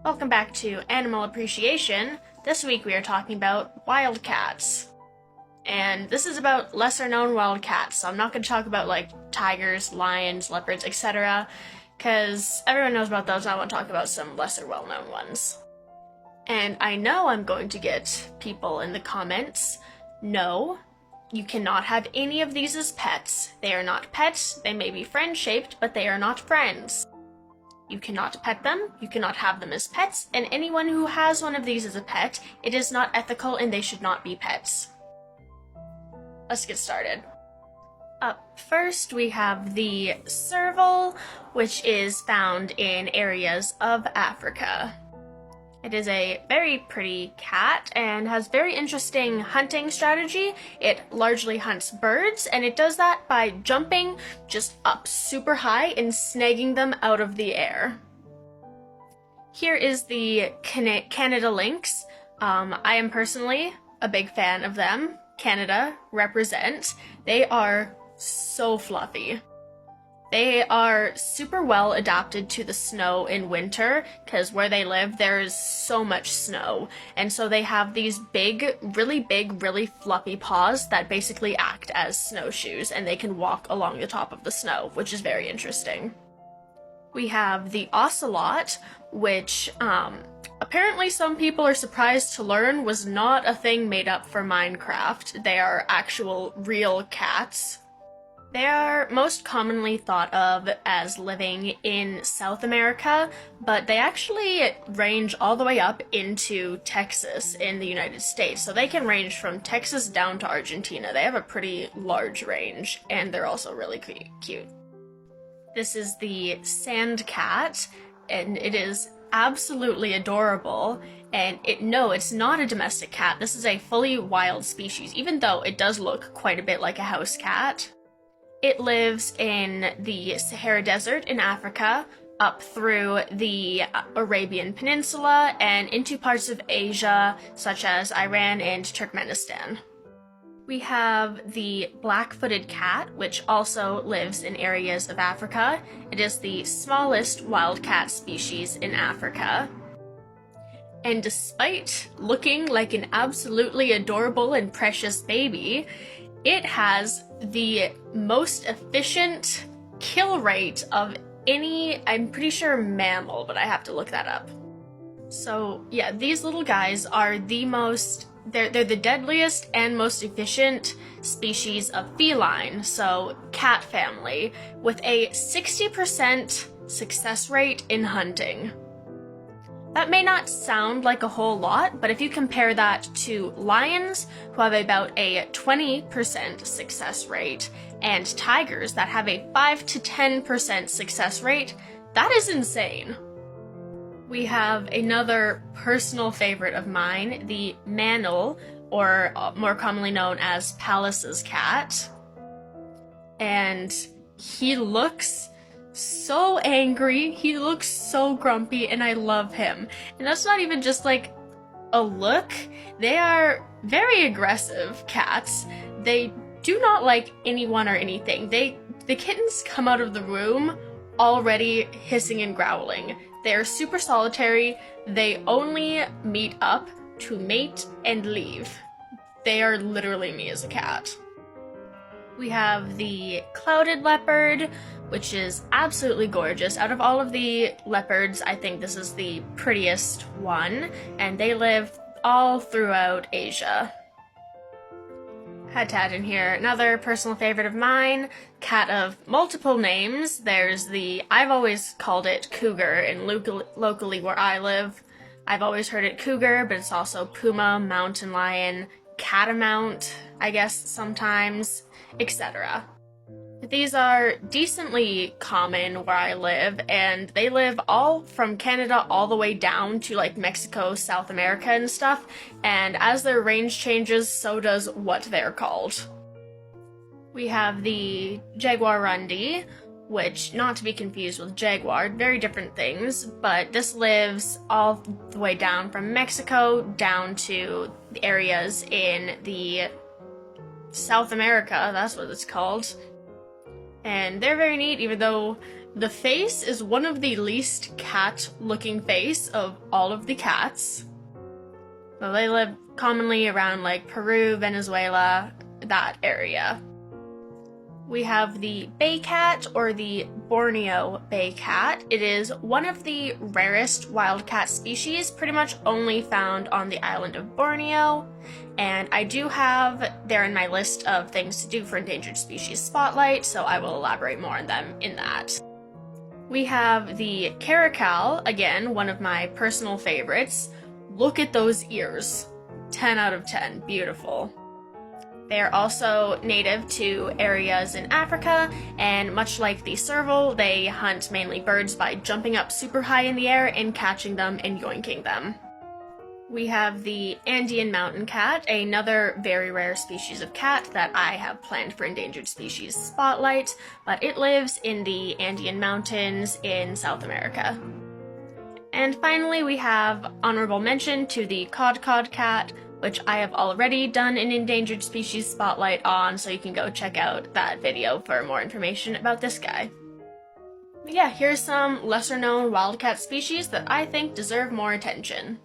Welcome back to Animal Appreciation. This week we are talking about wildcats. And this is about lesser known wildcats, so I'm not going to talk about like tigers, lions, leopards, etc. because everyone knows about those and I want to talk about some lesser well known ones. And I know I'm going to get people in the comments, no, you cannot have any of these as pets. They are not pets, they may be friend-shaped, but they are not friends. You cannot pet them, you cannot have them as pets, and anyone who has one of these as a pet, it is not ethical and they should not be pets. Let's get started. Up first, we have the serval, which is found in areas of Africa. It is a very pretty cat and has very interesting hunting strategy. It largely hunts birds, and it does that by jumping just up super high and snagging them out of the air. Here is the Canada lynx. I am personally a big fan of them. Canada, represent. They are so fluffy. They are super well adapted to the snow in winter because where they live there is so much snow, and so they have these big, really fluffy paws that basically act as snowshoes, and they can walk along the top of the snow, which is very interesting. We have the ocelot, which apparently some people are surprised to learn was not a thing made up for Minecraft. They are actual real cats. They are most commonly thought of as living in South America, but they actually range all the way up into Texas in the United States. So they can range from Texas down to Argentina. They have a pretty large range, and they're also really cute. This is the sand cat, and it is absolutely adorable. And it's not a domestic cat. This is a fully wild species, even though it does look quite a bit like a house cat. It lives in the Sahara Desert in Africa, up through the Arabian Peninsula, and into parts of Asia, such as Iran and Turkmenistan. We have the black-footed cat, which also lives in areas of Africa. It is the smallest wildcat species in Africa. And despite looking like an absolutely adorable and precious baby, it has the most efficient kill rate of any, I'm pretty sure, mammal, but I have to look that up. So yeah, these little guys are they're the deadliest and most efficient species of feline, so cat family, with a 60% success rate in hunting. That may not sound like a whole lot, but if you compare that to lions, who have about a 20% success rate, and tigers that have a 5 to 10% success rate, that is insane. We have another personal favorite of mine, the Manil, or more commonly known as Pallas's cat. And he looks so angry, he looks so grumpy, and I love him. And that's not even just like a look, they are very aggressive cats. They do not like anyone or anything. The kittens come out of the room already hissing and growling. They are super solitary, they only meet up to mate and leave. They are literally me as a cat. We have the clouded leopard, which is absolutely gorgeous. Out of all of the leopards, I think this is the prettiest one, and they live all throughout Asia. Had to add in here another personal favorite of mine, cat of multiple names. There's I've always called it cougar, and locally where I live, I've always heard it cougar, but it's also puma, mountain lion, catamount, I guess sometimes, etc. These are decently common where I live, and they live all from Canada all the way down to like Mexico, South America and stuff, and as their range changes, so does what they're called. We have the jaguarundi, which, not to be confused with jaguar, very different things, but this lives all the way down from Mexico down to the areas in the South America, that's what it's called. And they're very neat, even though The face is one of the least cat-looking face of all of the cats. Well, they live commonly around like Peru, Venezuela, that area. We have the bay cat, or the Borneo bay cat. It is one of the rarest wildcat species, pretty much only found on the island of Borneo, and I do have there in my list of things to do for endangered species spotlight, so I will elaborate more on them in that. We have the caracal, again, one of my personal favorites. Look at those ears. 10 out of 10, beautiful. They are also native to areas in Africa, and much like the serval, they hunt mainly birds by jumping up super high in the air and catching them and yoinking them. We have the Andean mountain cat, another very rare species of cat that I have planned for endangered species spotlight, but it lives in the Andean mountains in South America. And finally, we have honorable mention to the cod cat, which I have already done an endangered species spotlight on, so you can go check out that video for more information about this guy. But yeah, here's some lesser known wildcat species that I think deserve more attention.